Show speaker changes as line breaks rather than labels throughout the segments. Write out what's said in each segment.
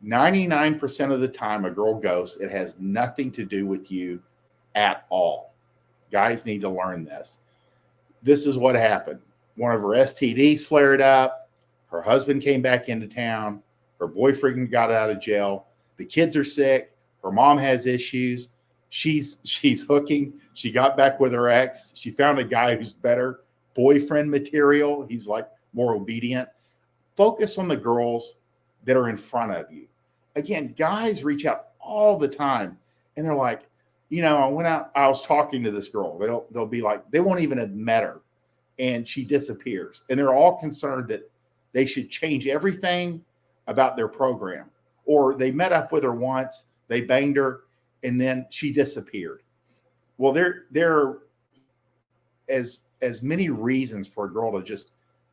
99% of the time a girl ghosts, it has nothing to do with you at all. Guys need to learn this. This is what happened. One of her STDs flared up. Her husband came back into town. Her boyfriend got out of jail. The kids are sick. Her mom has issues. She's hooking. She got back with her ex. She found a guy who's better boyfriend material. He's like more obedient. Focus on the girls that are in front of you. Again, guys reach out all the time and they're like, I went out, I was talking to this girl. They'll be like, they won't even have met her and she disappears. And they're all concerned that they should change everything about their program. Or they met up with her once, they banged her, and then she disappeared. Well, there are as many reasons for a girl to just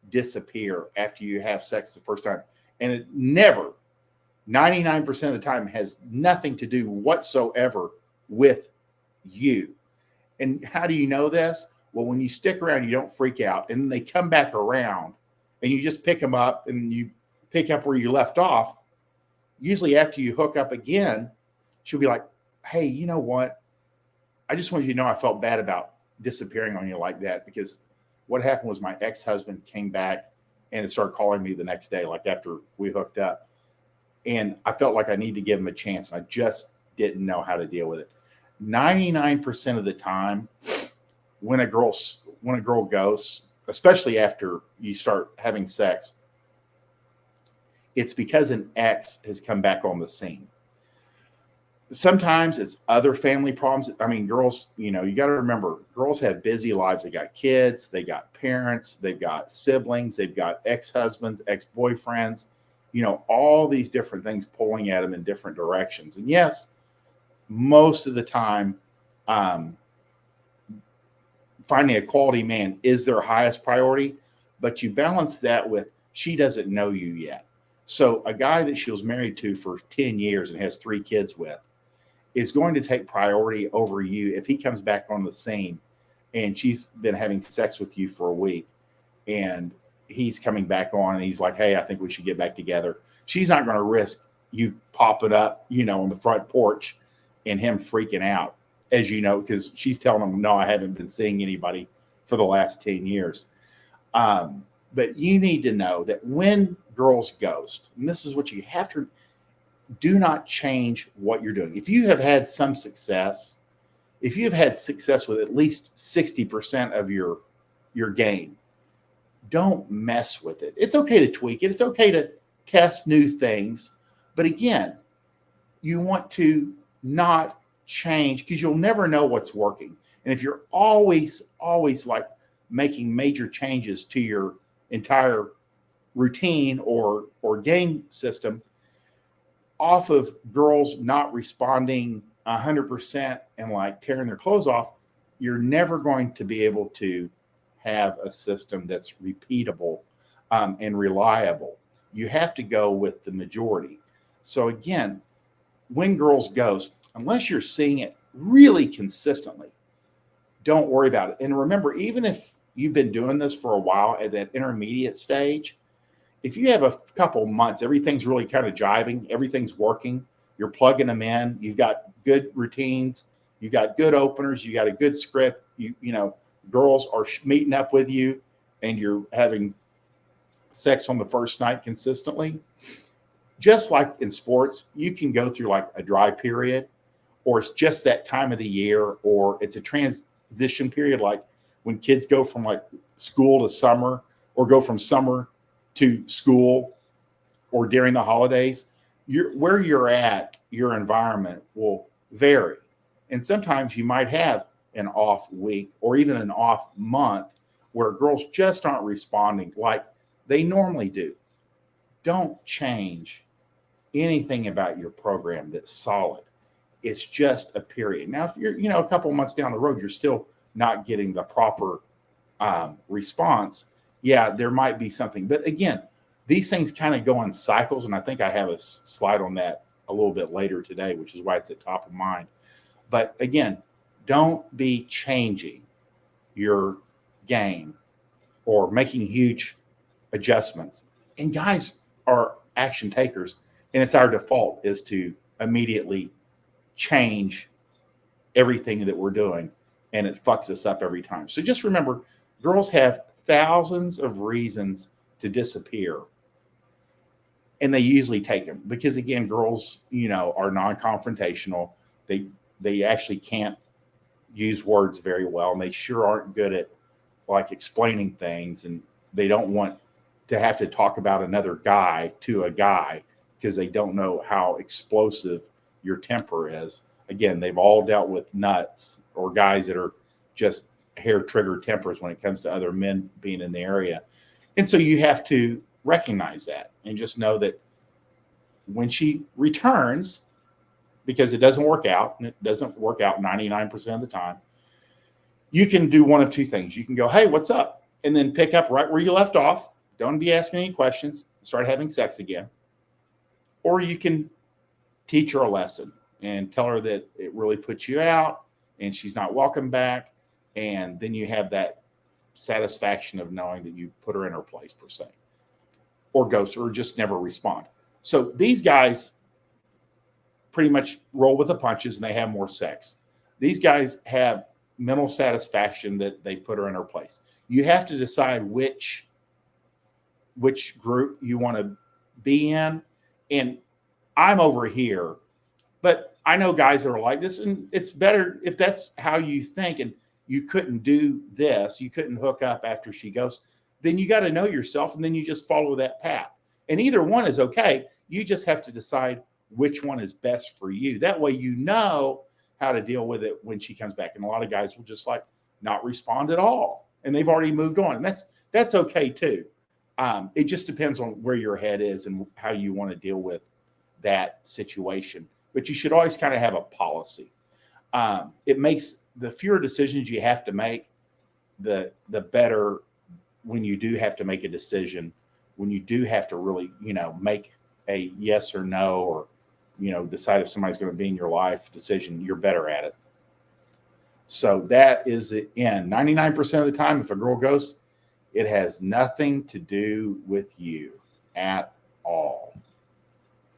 disappear after you have sex the first time. And it never, 99% of the time, has nothing to do whatsoever with you. And how do you know this? Well, when you stick around, you don't freak out. And then they come back around and you just pick them up and you pick up where you left off. Usually after you hook up again, she'll be like, hey, you know what? I just wanted you to know I felt bad about disappearing on you like that, because what happened was my ex-husband came back and started calling me the next day, like after we hooked up. And I felt like I needed to give him a chance. And I just didn't know how to deal with it. 99% of the time, when a girl goes, especially after you start having sex, it's because an ex has come back on the scene. Sometimes it's other family problems. I mean, girls, you got to remember, girls have busy lives. They got kids, they got parents, they've got siblings, they've got ex-husbands, ex-boyfriends, all these different things pulling at them in different directions. And yes, most of the time, finding a quality man is their highest priority, but you balance that with, she doesn't know you yet. So a guy that she was married to for 10 years and has 3 kids with is going to take priority over you if he comes back on the scene and she's been having sex with you for a week and he's coming back on and he's like, hey, I think we should get back together. She's not going to risk you popping up, on the front porch and him freaking out, as because she's telling him, no, I haven't been seeing anybody for the last 10 years. But you need to know that when girls ghost, and this is what you have to do, not change what you're doing. If you have had some success, if you have had success with at least 60% of your game, don't mess with it. It's okay to tweak it. It's okay to test new things. But again, you want to not change, because you'll never know what's working. And if you're always like making major changes to your entire routine or game system off of girls not responding 100% and like tearing their clothes off, you're never going to be able to have a system that's repeatable and reliable. You have to go with the majority. So again, when girls ghost, unless you're seeing it really consistently, don't worry about it. And remember, even if you've been doing this for a while at that intermediate stage, if you have a couple months, everything's really kind of jiving, everything's working, you're plugging them in, you've got good routines, you've got good openers, you got a good script, girls are meeting up with you and you're having sex on the first night consistently. Just like in sports, you can go through like a dry period, or it's just that time of the year, or it's a transition period, like when kids go from like school to summer, or go from summer to school, or during the holidays. Where you're at, your environment will vary. And sometimes you might have an off week or even an off month where girls just aren't responding like they normally do. Don't change anything about your program that's solid. It's just a period. Now, if you're, a couple months down the road, you're still not getting the proper response. Yeah, there might be something. But again, these things kind of go in cycles. And I think I have a slide on that a little bit later today, which is why it's at top of mind. But again, don't be changing your game or making huge adjustments. And guys are action takers. And it's our default is to immediately change everything that we're doing, and it fucks us up every time. So just remember, girls have thousands of reasons to disappear, and they usually take them because, again, girls, are non-confrontational. They actually can't use words very well, and they sure aren't good at like explaining things, and they don't want to have to talk about another guy to a guy because they don't know how explosive your temper is. Again, they've all dealt with nuts or guys that are just hair trigger tempers when it comes to other men being in the area. And so you have to recognize that and just know that when she returns, because it doesn't work out, and it doesn't work out 99% of the time, you can do one of two things. You can go, hey, what's up? And then pick up right where you left off. Don't be asking any questions. Start having sex again. Or you can teach her a lesson and tell her that it really puts you out and she's not welcome back. And then you have that satisfaction of knowing that you put her in her place, per se, or ghost her or just never respond. So these guys pretty much roll with the punches and they have more sex. These guys have mental satisfaction that they put her in her place. You have to decide which group you want to be in. And I'm over here, but I know guys that are like this, and it's better if that's how you think and you couldn't do this, you couldn't hook up after she goes, then you got to know yourself and then you just follow that path. And either one is okay. You just have to decide which one is best for you. That way you know how to deal with it when she comes back. And a lot of guys will just like not respond at all. And they've already moved on. And that's okay too. It just depends on where your head is and how you want to deal with that situation. But you should always kind of have a policy. It makes the fewer decisions you have to make, the better when you do have to make a decision, when you do have to really, make a yes or no, or, decide if somebody's going to be in your life decision, you're better at it. So that is the end. 99% of the time, if a girl goes, it has nothing to do with you at all.